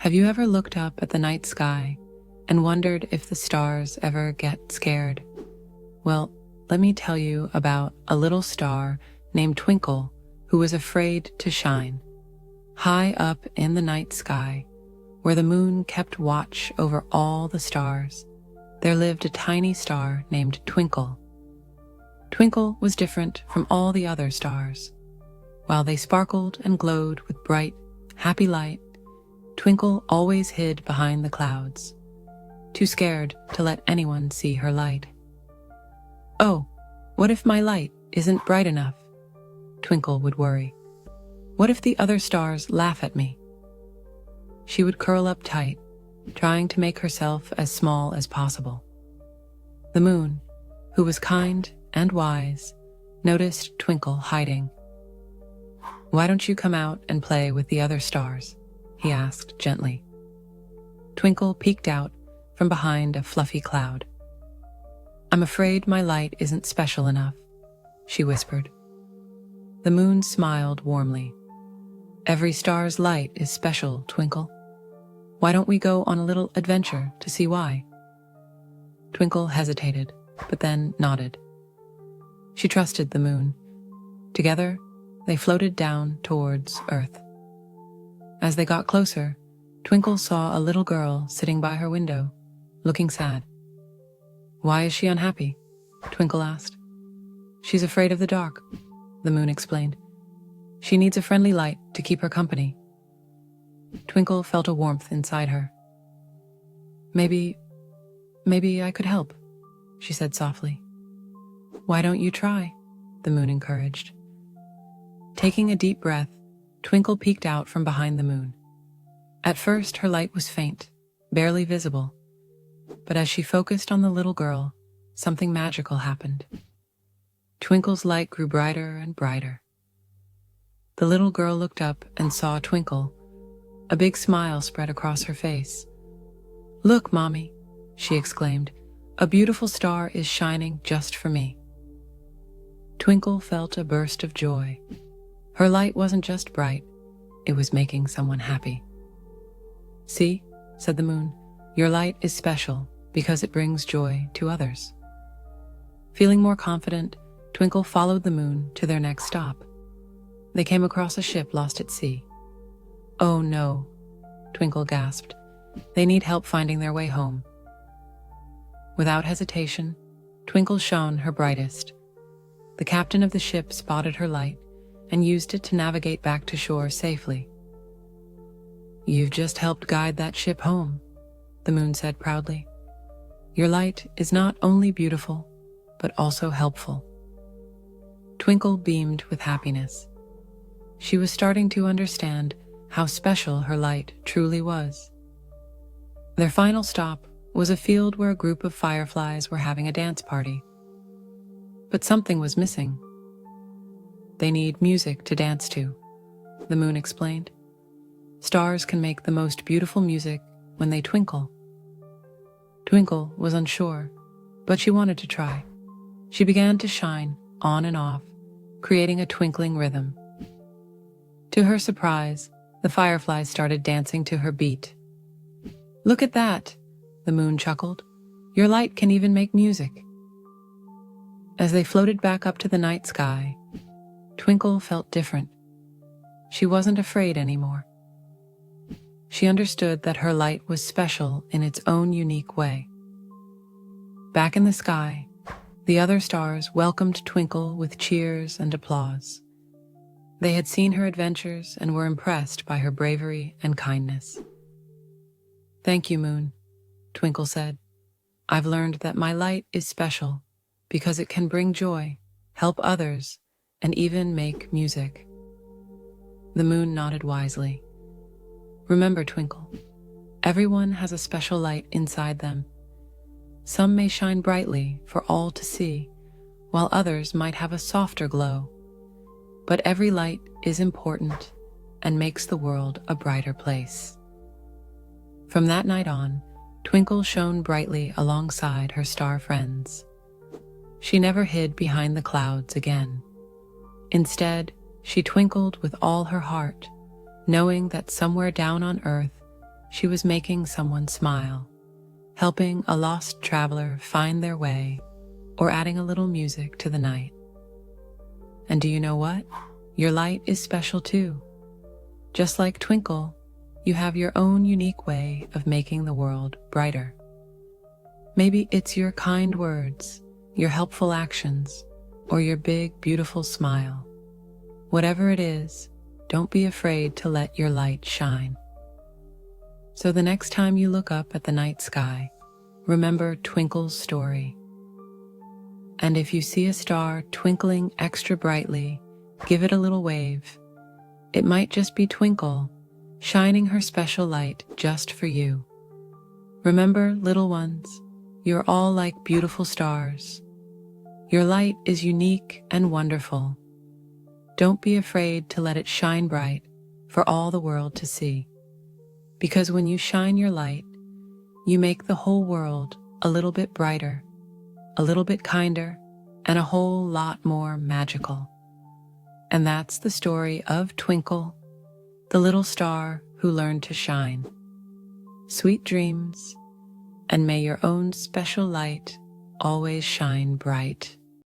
Have you ever looked up at the night sky and wondered if the stars ever get scared? Well, let me tell you about a little star named Twinkle who was afraid to shine. High up in the night sky, where the moon kept watch over all the stars, there lived a tiny star named Twinkle. Twinkle was different from all the other stars. While they sparkled and glowed with bright, happy light, Twinkle always hid behind the clouds, too scared to let anyone see her light. "Oh, what if my light isn't bright enough?" Twinkle would worry. "What if the other stars laugh at me?" She would curl up tight, trying to make herself as small as possible. The moon, who was kind and wise, noticed Twinkle hiding. "Why don't you come out and play with the other stars?" he asked gently. Twinkle peeked out from behind a fluffy cloud. "I'm afraid my light isn't special enough," she whispered. The moon smiled warmly. "Every star's light is special, Twinkle. Why don't we go on a little adventure to see why?" Twinkle hesitated, but then nodded. She trusted the moon. Together, they floated down towards Earth. As they got closer, Twinkle saw a little girl sitting by her window, looking sad. "Why is she unhappy?" Twinkle asked. "She's afraid of the dark," the moon explained. "She needs a friendly light to keep her company." Twinkle felt a warmth inside her. Maybe I could help," she said softly. "Why don't you try?" the moon encouraged. Taking a deep breath, Twinkle peeked out from behind the moon. At first, her light was faint, barely visible. But as she focused on the little girl, something magical happened. Twinkle's light grew brighter and brighter. The little girl looked up and saw Twinkle. A big smile spread across her face. "Look, Mommy," she exclaimed. "A beautiful star is shining just for me." Twinkle felt a burst of joy. Her light wasn't just bright, it was making someone happy. "See," said the moon, "your light is special because it brings joy to others." Feeling more confident, Twinkle followed the moon to their next stop. They came across a ship lost at sea. "Oh no," Twinkle gasped. "They need help finding their way home." Without hesitation, Twinkle shone her brightest. The captain of the ship spotted her light and used it to navigate back to shore safely. "You've just helped guide that ship home," the moon said proudly. "Your light is not only beautiful, but also helpful." Twinkle beamed with happiness. She was starting to understand how special her light truly was. Their final stop was a field where a group of fireflies were having a dance party. But something was missing. "They need music to dance to," the moon explained. "Stars can make the most beautiful music when they twinkle." Twinkle was unsure, but she wanted to try. She began to shine on and off, creating a twinkling rhythm. To her surprise, the fireflies started dancing to her beat. "Look at that," the moon chuckled. "Your light can even make music." As they floated back up to the night sky, Twinkle felt different. She wasn't afraid anymore. She understood that her light was special in its own unique way. Back in the sky, the other stars welcomed Twinkle with cheers and applause. They had seen her adventures and were impressed by her bravery and kindness. "Thank you, Moon," Twinkle said. "I've learned that my light is special because it can bring joy, help others, and even make music." The moon nodded wisely. "Remember, Twinkle, everyone has a special light inside them. Some may shine brightly for all to see, while others might have a softer glow. But every light is important and makes the world a brighter place." From that night on, Twinkle shone brightly alongside her star friends. She never hid behind the clouds again. Instead, she twinkled with all her heart, knowing that somewhere down on Earth, she was making someone smile, helping a lost traveler find their way, or adding a little music to the night. And do you know what? Your light is special too. Just like Twinkle, you have your own unique way of making the world brighter. Maybe it's your kind words, your helpful actions, or your big, beautiful smile. Whatever it is, don't be afraid to let your light shine. So the next time you look up at the night sky, remember Twinkle's story. And if you see a star twinkling extra brightly, give it a little wave. It might just be Twinkle, shining her special light just for you. Remember, little ones, you're all like beautiful stars. Your light is unique and wonderful. Don't be afraid to let it shine bright for all the world to see. Because when you shine your light, you make the whole world a little bit brighter, a little bit kinder, and a whole lot more magical. And that's the story of Twinkle, the little star who learned to shine. Sweet dreams, and may your own special light always shine bright.